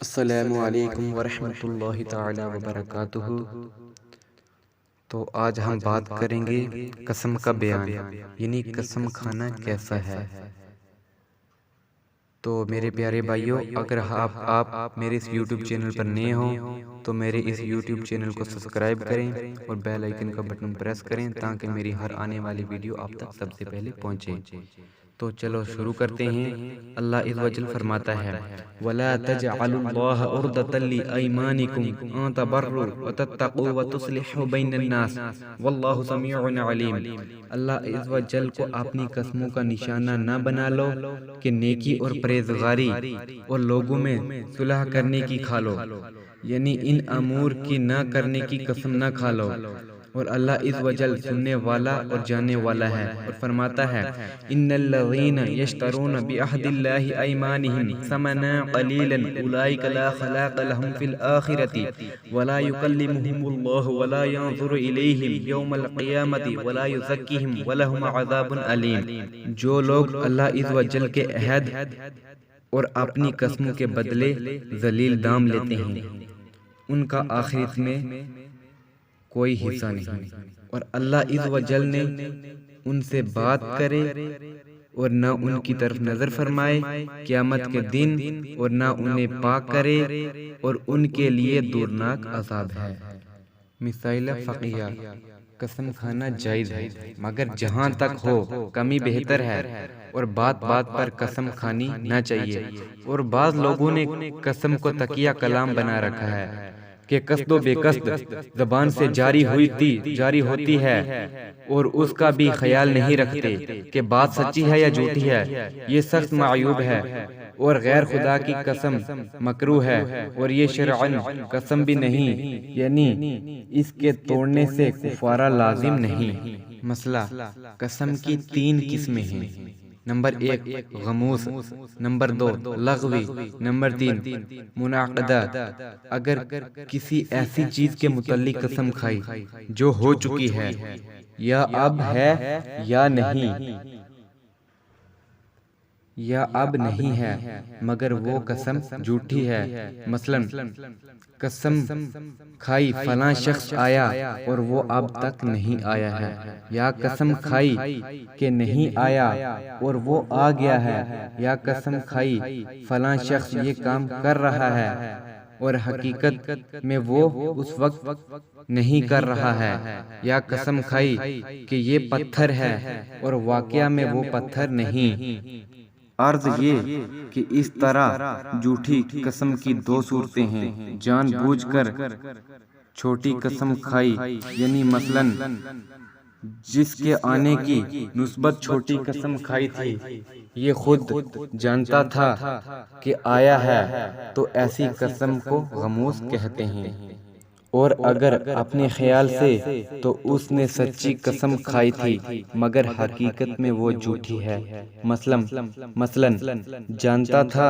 السلام علیکم ورحمۃ اللہ تعالی وبرکاتہ۔ تو آج ہم بات کریں گے قسم کا بیان، یعنی قسم کھانا کیسا ہے۔ تو میرے پیارے بھائیوں، اگر آپ میرے اس یوٹیوب چینل پر نئے ہوں تو میرے اس یوٹیوب چینل کو سبسکرائب کریں اور بیل آئیکن کا بٹن پریس کریں تاکہ میری ہر آنے والی ویڈیو آپ تک سب سے پہلے پہنچے۔ تو چلو شروع کرتے ہیں۔ اللہ عز و جل فرماتا ہے وَلَا تَجْعَلُوا اللَّهَ عُرْضَةً لِأَيْمَانِكُمْ أَن تَبَرُّوا وَتَتَّقُوا وَتُصْلِحُوا بَيْنَ النَّاسِ وَاللَّهُ سَمِيعٌ عَلِيمٌ۔ اللہ عز و جل کو اپنی قسموں کا نشانہ نہ بنا لو کہ نیکی اور پرہیزگاری اور لوگوں میں صلح کرنے کی کھا لو، یعنی ان امور کی نہ کرنے کی قسم نہ کھا لو۔ اور اللہ عز و جل سننے والا اور جاننے والا ہے، اور فرماتا ہے ان الذین یشترون بعہد اللہ ایمانہم ثمنا قلیلا اولئک لا خلاق لهم فی الآخرۃ ولا یکلمہم اللہ ولا ینظر الیہم یوم القیامۃ ولا یزکیہم ولہم عذاب علیم۔ جو لوگ اللہ عز و جل کے عہد اور اپنی قسموں کے بدلے ذلیل دام لیتے ہیں، ان کا آخرت میں کوئی حصہ نہیں، اور اللہ عز و جل نے ان سے بات کرے اور نہ ان کی طرف نظر فرمائے قیامت کے دن، اور نہ انہیں پاک کرے، اور ان کے لیے دورناک عذاب ہے۔ مسائل فقہیہ۔ قسم کھانا جائز ہے، مگر جہاں تک ہو کمی بہتر ہے، اور بات بات پر قسم کھانی نہ چاہیے۔ اور بعض لوگوں نے قسم کو تکیہ کلام بنا رکھا ہے کہ قصد و بے قصد زبان سے جاری ہوتی ہے، اور اس کا بھی خیال نہیں رکھتے کہ بات سچی ہے یا جھوٹی ہے۔ یہ سخت معیوب ہے، اور غیر خدا کی قسم مکروہ ہے، اور یہ شرعاً قسم بھی نہیں، یعنی اس کے توڑنے سے کفارہ لازم نہیں۔ مسئلہ، قسم کی 3 قسمیں ہیں۔ نمبر 1 غموس، نمبر 2 لغوی، نمبر 3 منعقدہ۔ اگر کسی ایسی چیز کے متعلق قسم کھائی جو ہو چکی ہے یا اب ہے یا نہیں ہے مگر وہ قسم جھوٹی ہے، مثلاً قسم کھائی فلاں شخص آیا اور وہ اب تک نہیں آیا ہے، یا قسم کھائی کہ نہیں آیا اور وہ آ گیا ہے، یا قسم کھائی فلاں شخص یہ کام کر رہا ہے اور حقیقت میں وہ اس وقت نہیں کر رہا ہے، یا قسم کھائی کہ یہ پتھر ہے اور واقعہ میں وہ پتھر نہیں۔ عرض یہ کہ اس طرح جھوٹی قسم کی 2 صورتیں ہیں۔ جان بوجھ کر چھوٹی قسم کھائی، یعنی مثلاً جس کے آنے کی نسبت چھوٹی قسم کھائی تھی یہ خود جانتا تھا کہ آیا ہے، تو ایسی قسم کو غموس کہتے ہیں۔ اور اگر اپنے خیال سے تو اس نے سچی قسم کھائی تھی مگر حقیقت میں وہ جھوٹی ہے، مثلاً جانتا تھا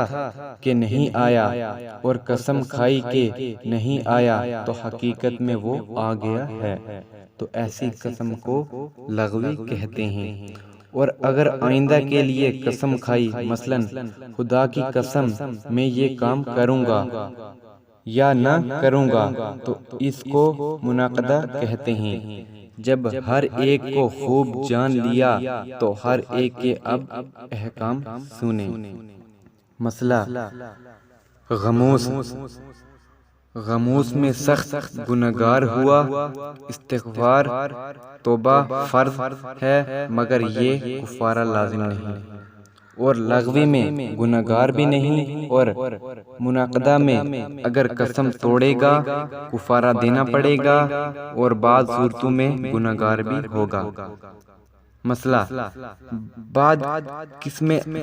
کہ نہیں آیا اور قسم کھائی کہ نہیں آیا تو حقیقت میں وہ آ گیا ہے، تو ایسی قسم کو لغوی کہتے ہیں۔ اور اگر آئندہ کے لیے قسم کھائی، مثلاً خدا کی قسم میں یہ کام کروں گا یا نہ کروں گا، تو اس کو منعقدہ کہتے ہیں۔ جب ہر ایک کو خوب جان لیا تو ہر ایک کے اب احکام سنیں۔ مسئلہ، غموس میں سخت گنہگار ہوا، استغفار توبہ فرض ہے مگر یہ کفارہ لازم نہیں۔ اور لغوی میں گنہگار بھی نہیں، اور منعقدہ میں اگر قسم توڑے گا کفارہ دینا پڑے گا، اور بعض صورتوں میں گنہگار بھی ہوگا۔ مسئلہ، بعض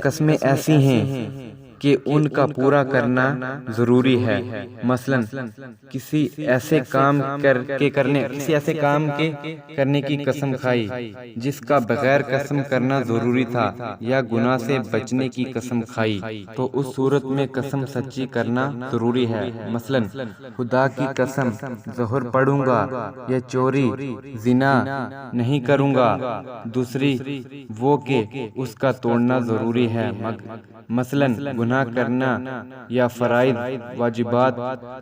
قسمیں ایسی ہیں کہ ان کا پورا کرنا ضروری ہے، مثلاً کسی ایسے کام کے کرنے کی قسم کھائی جس کا بغیر قسم کرنا ضروری تھا، یا گناہ سے بچنے کی قسم کھائی، تو اس صورت میں قسم سچی کرنا ضروری ہے، مثلاً خدا کی قسم ظہر پڑھوں گا یا چوری زنا نہیں کروں گا، دوسری وہ کہ اس کا توڑنا ضروری ہے، مثلاً گناہ کرنا یا فرائض واجبات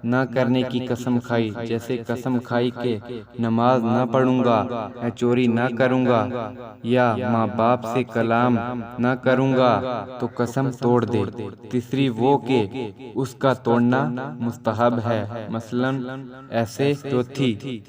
نہ کرنے کی قسم کھائی، جیسے قسم کھائی کہ نماز نہ پڑھوں گا یا چوری نہ کروں گا یا ماں باپ سے کلام نہ کروں گا تو قسم توڑ دے۔ تیسری وہ کہ اس کا توڑنا مستحب ہے، مثلاً ایسے۔ چوتھی